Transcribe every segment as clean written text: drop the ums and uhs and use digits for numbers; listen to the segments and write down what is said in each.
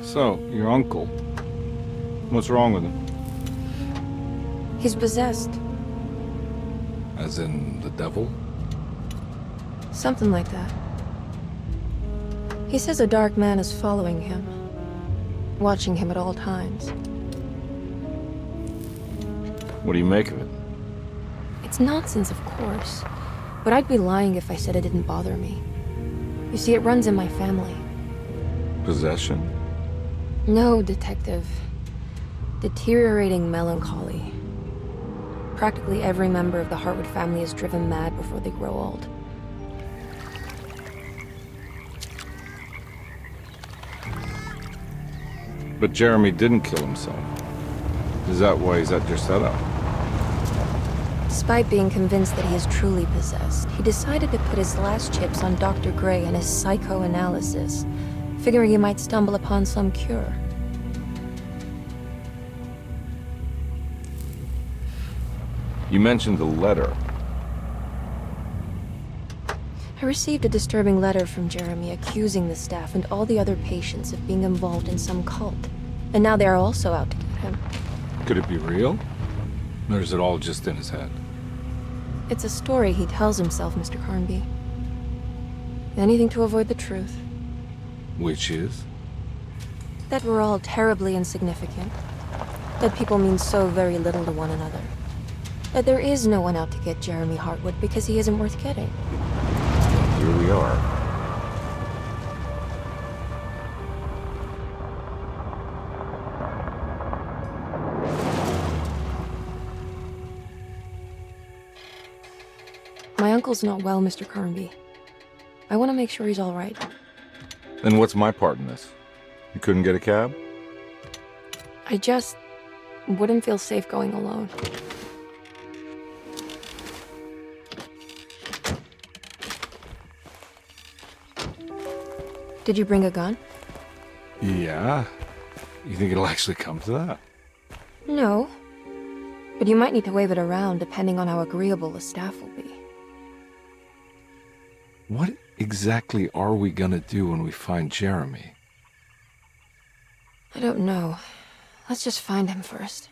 So, your uncle. What's wrong with him? He's possessed. As in the devil? Something like that. He says a dark man is following him, watching him at all times. What do you make of it? It's nonsense, of course, but I'd be lying if I said it didn't bother me. You see, it runs in my family. Possession? No, Detective. Deteriorating melancholy. Practically every member of the Hartwood family is driven mad before they grow old. But Jeremy didn't kill himself. Is that why he's at your setup? Despite being convinced that he is truly possessed, he decided to put his last chips on Dr. Gray and his psychoanalysis, figuring he might stumble upon some cure. You mentioned the letter. I received a disturbing letter from Jeremy accusing the staff and all the other patients of being involved in some cult. And now they are also out to get him. Could it be real? Or is it all just in his head? It's a story he tells himself, Mr. Carnby. Anything to avoid the truth. Which is? That we're all terribly insignificant. That people mean so very little to one another. That there is no one out to get Jeremy Hartwood because he isn't worth getting. Here we are. My uncle's not well, Mr. Carnby. I want to make sure he's all right. Then what's my part in this? You couldn't get a cab? I just wouldn't feel safe going alone. Did you bring a gun? Yeah. You think it'll actually come to that? No. But you might need to wave it around depending on how agreeable the staff will be. What exactly are we gonna do when we find Jeremy? I don't know. Let's just find him first.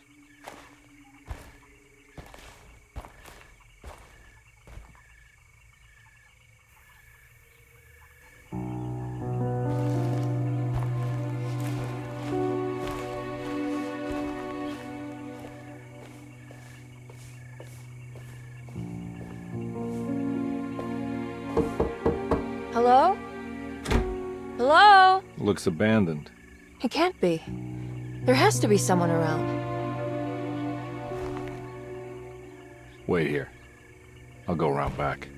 Hello? Hello? Looks abandoned. It can't be. There has to be someone around. Wait here. I'll go around back.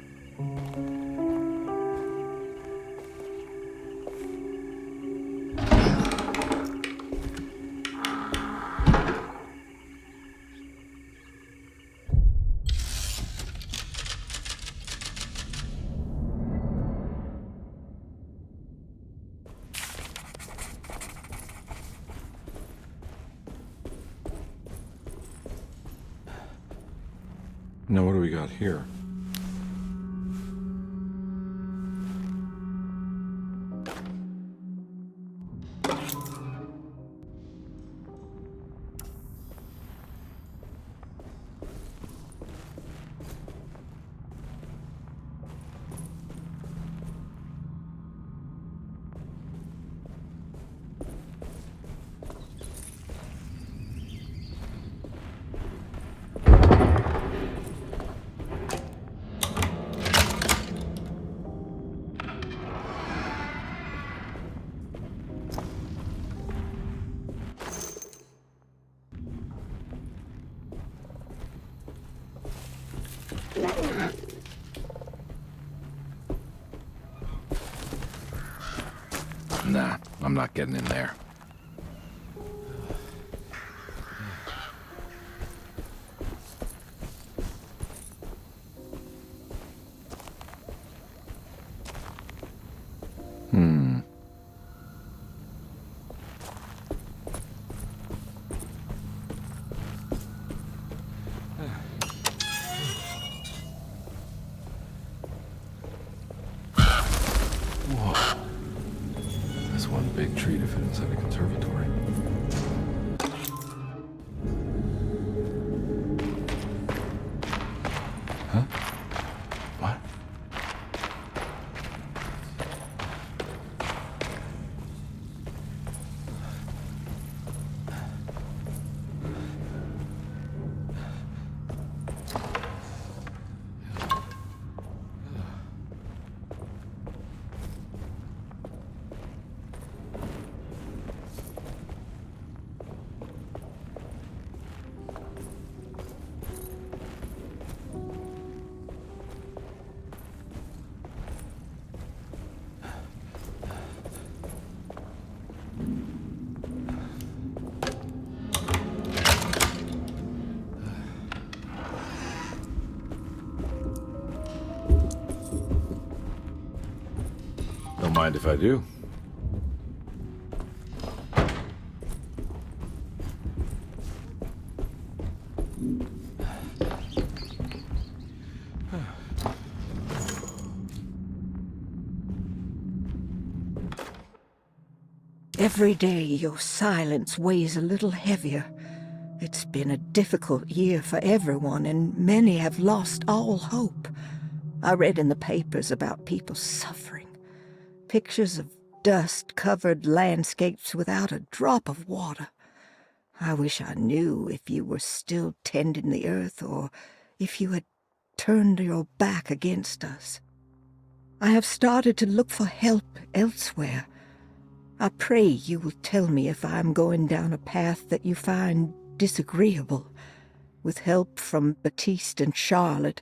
Now what do we got here? Nah, I'm not getting in there. That's one big tree to fit inside a conservatory. Huh? What? Don't mind if I do. Every day your silence weighs a little heavier. It's been a difficult year for everyone, and many have lost all hope. I read in the papers about people suffering. Pictures of dust-covered landscapes without a drop of water. I wish I knew if you were still tending the earth or if you had turned your back against us. I have started to look for help elsewhere. I pray you will tell me if I am going down a path that you find disagreeable. With help from Baptiste and Charlotte,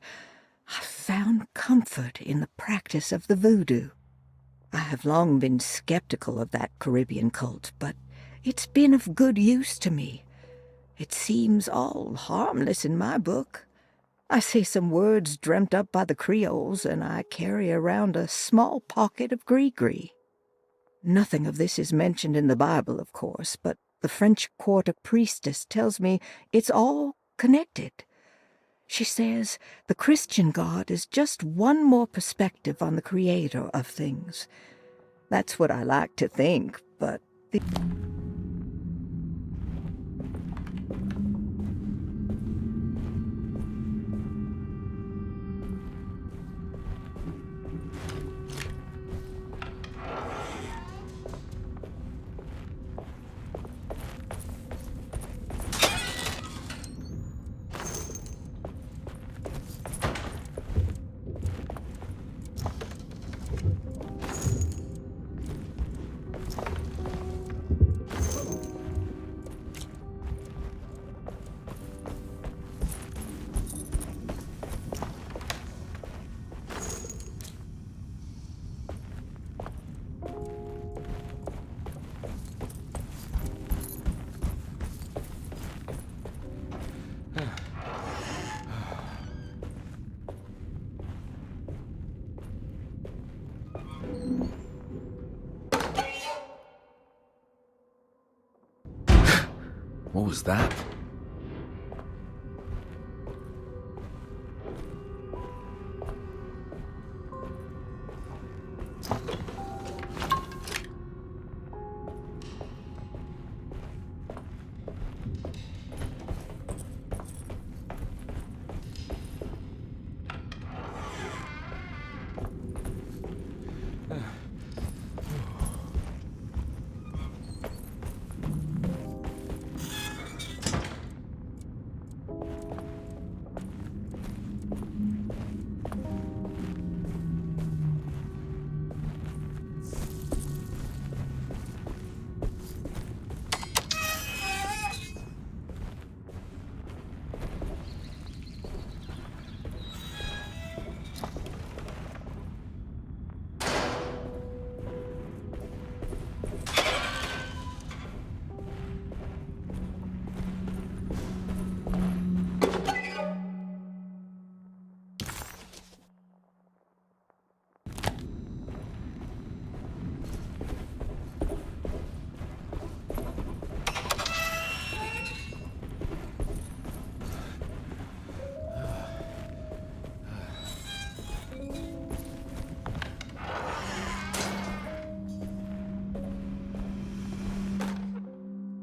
I found comfort in the practice of the voodoo. I have long been skeptical of that Caribbean cult, but it's been of good use to me. It seems all harmless in my book. I say some words dreamt up by the Creoles, and I carry around a small pocket of gree-gree. Nothing of this is mentioned in the Bible, of course, but the French quarter priestess tells me it's all connected. She says the Christian God is just one more perspective on the creator of things. That's what I like to think, but What was that?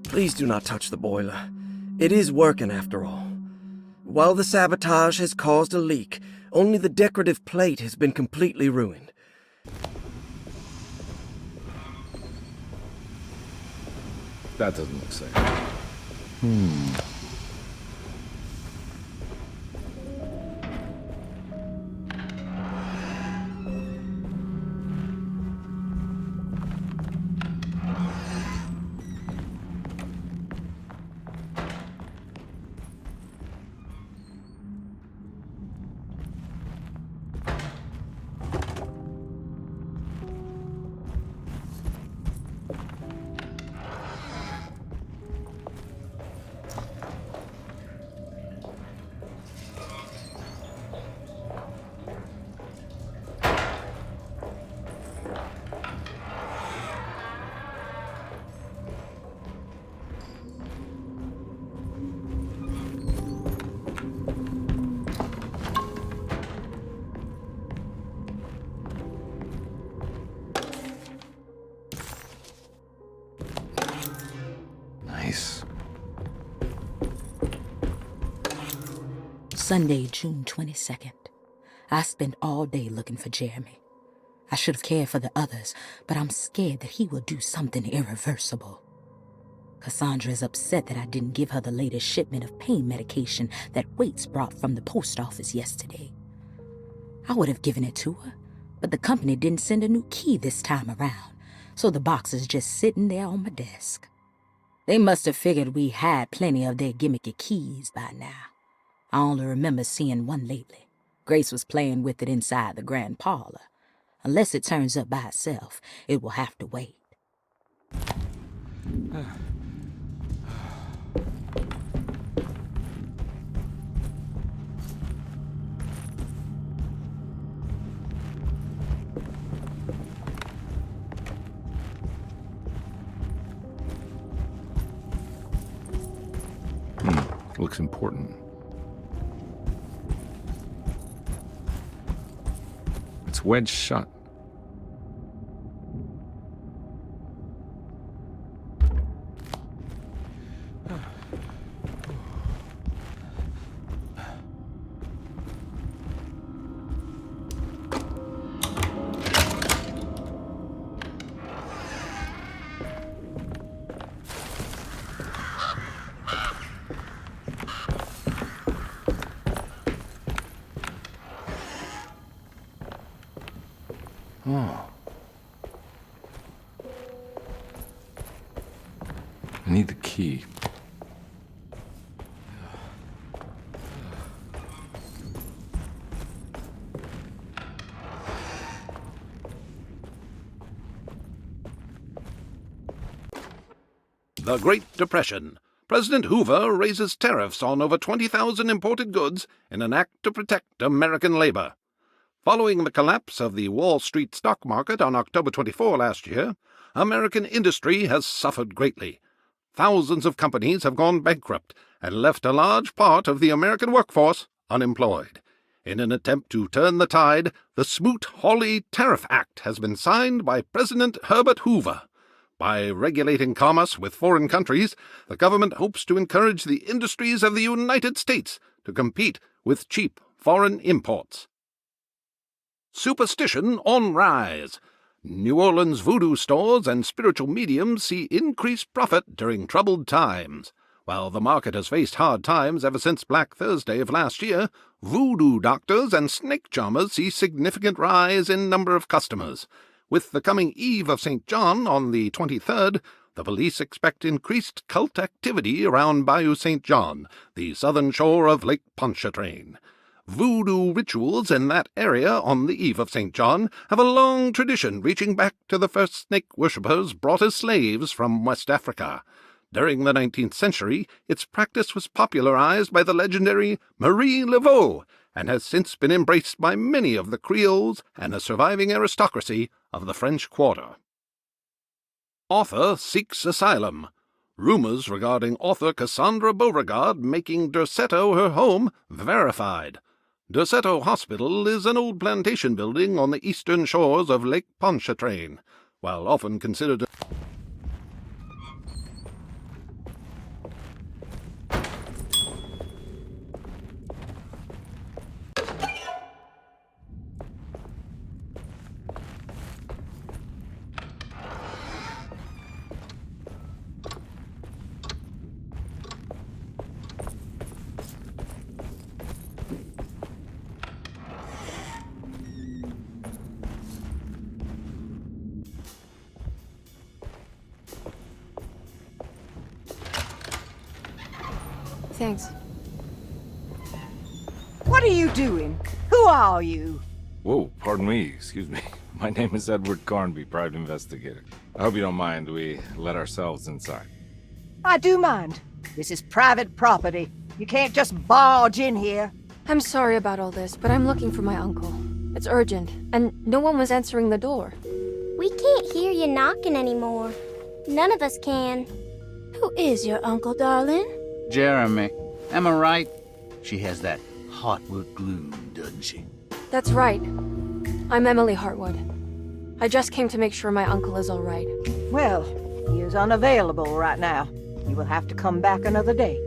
Please do not touch the boiler. It is working after all. While the sabotage has caused a leak, only the decorative plate has been completely ruined. That doesn't look safe. Nice. Sunday, June 22nd. I spent all day looking for Jeremy. I should have cared for the others, but I'm scared that he will do something irreversible. Cassandra is upset that I didn't give her the latest shipment of pain medication that Waits brought from the post office yesterday. I would have given it to her, but the company didn't send a new key this time around, so the box is just sitting there on my desk. They must have figured we had plenty of their gimmicky keys by now. I only remember seeing one lately. Grace was playing with it inside the grand parlor. Unless it turns up by itself, it will have to wait. Looks important. It's wedged shut. Oh. I need the key. The Great Depression. President Hoover raises tariffs on over 20,000 imported goods in an act to protect American labor. Following the collapse of the Wall Street stock market on October 24 last year, American industry has suffered greatly. Thousands of companies have gone bankrupt and left a large part of the American workforce unemployed. In an attempt to turn the tide, the Smoot-Hawley Tariff Act has been signed by President Herbert Hoover. By regulating commerce with foreign countries, the government hopes to encourage the industries of the United States to compete with cheap foreign imports. Superstition on rise. New Orleans voodoo stores and spiritual mediums see increased profit during troubled times. While the market has faced hard times ever since Black Thursday of last year, voodoo doctors and snake charmers see significant rise in number of customers. With the coming Eve of St. John on the 23rd, the police expect increased cult activity around Bayou St. John, the southern shore of Lake Pontchartrain. Voodoo rituals in that area on the Eve of St. John have a long tradition reaching back to the first snake worshippers brought as slaves from West Africa. During the 19th century, its practice was popularized by the legendary Marie Laveau and has since been embraced by many of the Creoles and the surviving aristocracy of the French Quarter. Author seeks asylum. Rumors regarding author Cassandra Beauregard making Derceto her home verified. Derceto Hospital is an old plantation building on the eastern shores of Lake Pontchartrain. While often considered thanks. What are you doing? Who are you? Whoa, pardon me, excuse me. My name is Edward Carnby, private investigator. I hope you don't mind we let ourselves inside. I do mind. This is private property. You can't just barge in here. I'm sorry about all this, but I'm looking for my uncle. It's urgent, and no one was answering the door. We can't hear you knocking anymore. None of us can. Who is your uncle, darling? Jeremy. Am I right? She has that Heartwood gloom, doesn't she? That's right. I'm Emily Hartwood. I just came to make sure my uncle is all right. Well, he is unavailable right now. You will have to come back another day.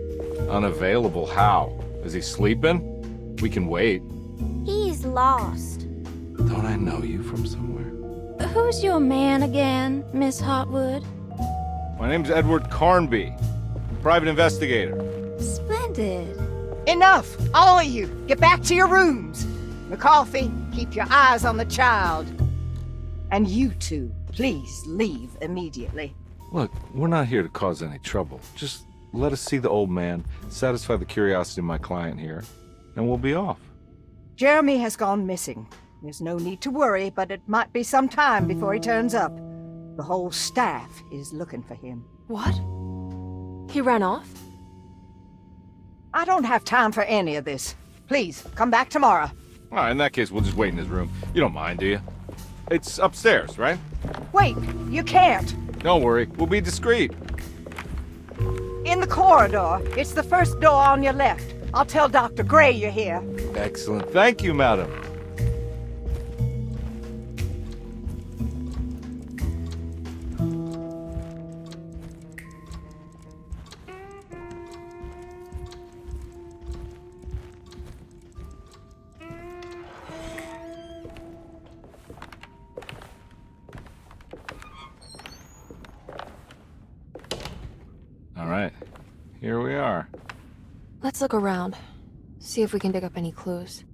Unavailable how? Is he sleeping? We can wait. He's lost. Don't I know you from somewhere? Who's your man again, Miss Hartwood? My name's Edward Carnby, private investigator. Splendid. Enough! All of you! Get back to your rooms! McCarthy, keep your eyes on the child. And you two, please leave immediately. Look, we're not here to cause any trouble. Just let us see the old man, satisfy the curiosity of my client here, and we'll be off. Jeremy has gone missing. There's no need to worry, but it might be some time before he turns up. The whole staff is looking for him. What? He ran off? I don't have time for any of this. Please, come back tomorrow. All right, in that case, we'll just wait in his room. You don't mind, do you? It's upstairs, right? Wait, you can't. Don't worry, we'll be discreet. In the corridor. It's the first door on your left. I'll tell Dr. Gray you're here. Excellent. Thank you, madam. All right, here we are. Let's look around. See if we can dig up any clues.